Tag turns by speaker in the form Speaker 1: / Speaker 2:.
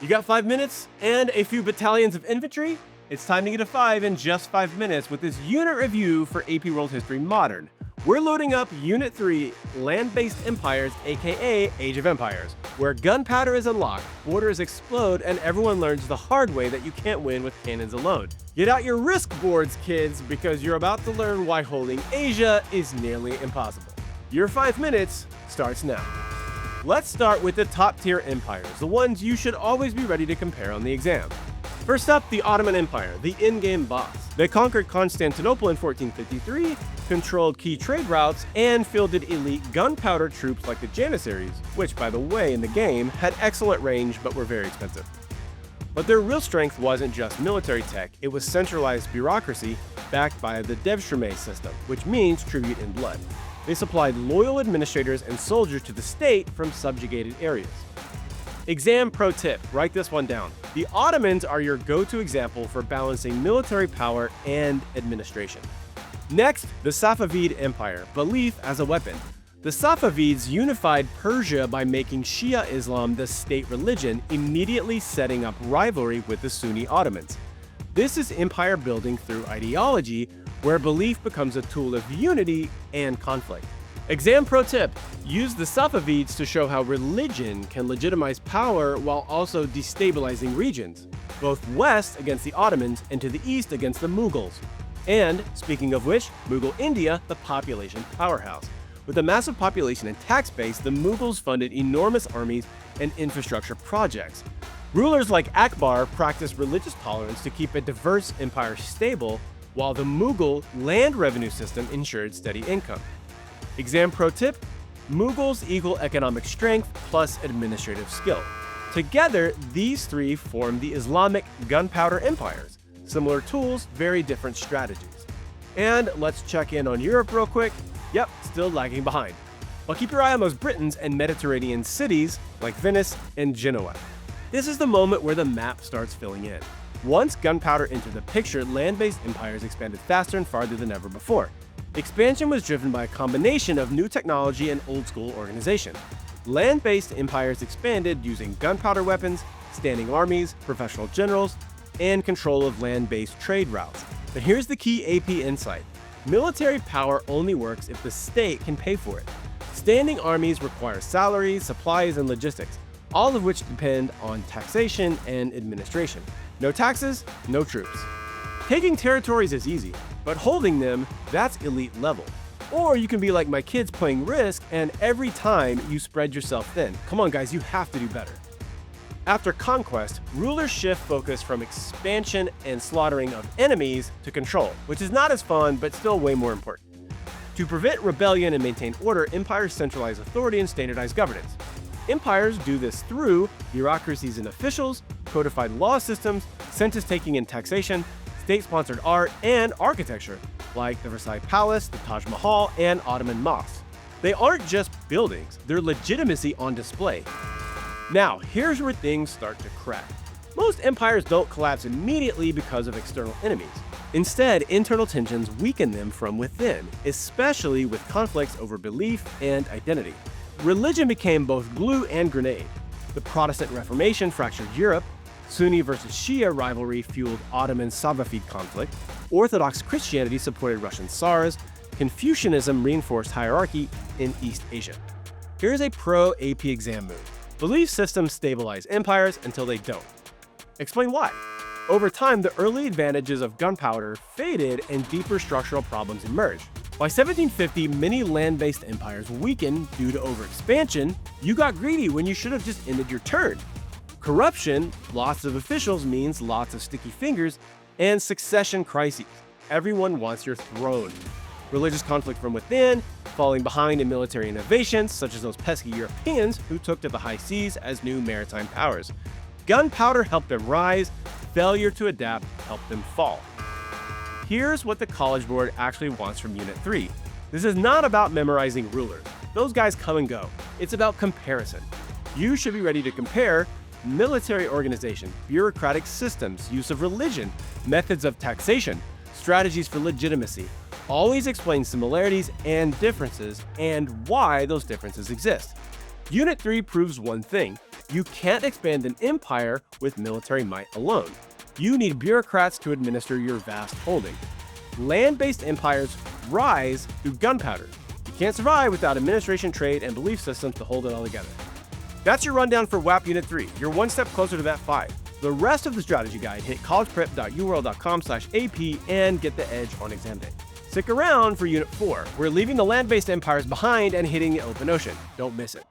Speaker 1: You got 5 minutes and a few battalions of infantry? It's time to get a 5 in just 5 minutes with this unit review for AP World History Modern. We're loading up Unit 3, Land-Based Empires, aka Age of Empires, where gunpowder is unlocked, borders explode, and everyone learns the hard way that you can't win with cannons alone. Get out your risk boards, kids, because you're about to learn why holding Asia is nearly impossible. Your 5 minutes starts now. Let's start with the top-tier empires, the ones you should always be ready to compare on the exam. First up, the Ottoman Empire, the in-game boss. They conquered Constantinople in 1453, controlled key trade routes, and fielded elite gunpowder troops like the Janissaries, which, by the way, in the game, had excellent range but were very expensive. But their real strength wasn't just military tech, it was centralized bureaucracy backed by the Devshirme system, which means tribute in blood. They supplied loyal administrators and soldiers to the state from subjugated areas. Exam pro tip, write this one down. The Ottomans are your go-to example for balancing military power and administration. Next, the Safavid Empire, belief as a weapon. The Safavids unified Persia by making Shia Islam the state religion, immediately setting up rivalry with the Sunni Ottomans. This is empire building through ideology, where belief becomes a tool of unity and conflict. Exam pro tip, use the Safavids to show how religion can legitimize power while also destabilizing regions, both west against the Ottomans and to the east against the Mughals. And, speaking of which, Mughal India, the population powerhouse. With a massive population and tax base, the Mughals funded enormous armies and infrastructure projects. Rulers like Akbar practiced religious tolerance to keep a diverse empire stable, while the Mughal land revenue system ensured steady income. Exam pro tip, Mughals equal economic strength plus administrative skill. Together, these three form the Islamic gunpowder empires. Similar tools, very different strategies. And let's check in on Europe real quick. Yep, still lagging behind. But keep your eye on those Britons and Mediterranean cities like Venice and Genoa. This is the moment where the map starts filling in. Once gunpowder entered the picture, land-based empires expanded faster and farther than ever before. Expansion was driven by a combination of new technology and old-school organization. Land-based empires expanded using gunpowder weapons, standing armies, professional generals, and control of land-based trade routes. But here's the key AP insight. Military power only works if the state can pay for it. Standing armies require salaries, supplies, and logistics, all of which depend on taxation and administration. No taxes, no troops. Taking territories is easy, but holding them, that's elite level. Or you can be like my kids playing Risk, and every time you spread yourself thin. Come on guys, you have to do better. After conquest, rulers shift focus from expansion and slaughtering of enemies to control, which is not as fun, but still way more important. To prevent rebellion and maintain order, empires centralize authority and standardize governance. Empires do this through bureaucracies and officials, codified law systems, census-taking and taxation, state-sponsored art, and architecture, like the Versailles Palace, the Taj Mahal, and Ottoman mosques. They aren't just buildings, they're legitimacy on display. Now, here's where things start to crack. Most empires don't collapse immediately because of external enemies. Instead, internal tensions weaken them from within, especially with conflicts over belief and identity. Religion became both glue and grenade. The Protestant Reformation fractured Europe, Sunni versus Shia rivalry fueled Ottoman Safavid conflict, Orthodox Christianity supported Russian Tsars, Confucianism reinforced hierarchy in East Asia. Here's a pro AP exam move. Belief systems stabilize empires until they don't. Explain why. Over time, the early advantages of gunpowder faded and deeper structural problems emerged. By 1750, many land-based empires weakened due to overexpansion. You got greedy when you should have just ended your turn. Corruption, lots of officials means lots of sticky fingers, and succession crises. Everyone wants your throne. Religious conflict from within, falling behind in military innovations, such as those pesky Europeans who took to the high seas as new maritime powers. Gunpowder helped them rise, failure to adapt helped them fall. Here's what the College Board actually wants from Unit 3. This is not about memorizing rulers. Those guys come and go. It's about comparison. You should be ready to compare military organization, bureaucratic systems, use of religion, methods of taxation, strategies for legitimacy. Always explain similarities and differences and why those differences exist. Unit 3 proves one thing. You can't expand an empire with military might alone. You need bureaucrats to administer your vast holding. Land-based empires rise through gunpowder. You can't survive without administration, trade, and belief systems to hold it all together. That's your rundown for WHAP Unit 3. You're one step closer to that 5. The rest of the strategy guide, hit collegeprep.uworld.com/AP and get the edge on exam day. Stick around for Unit 4. We're leaving the land-based empires behind and hitting the open ocean. Don't miss it.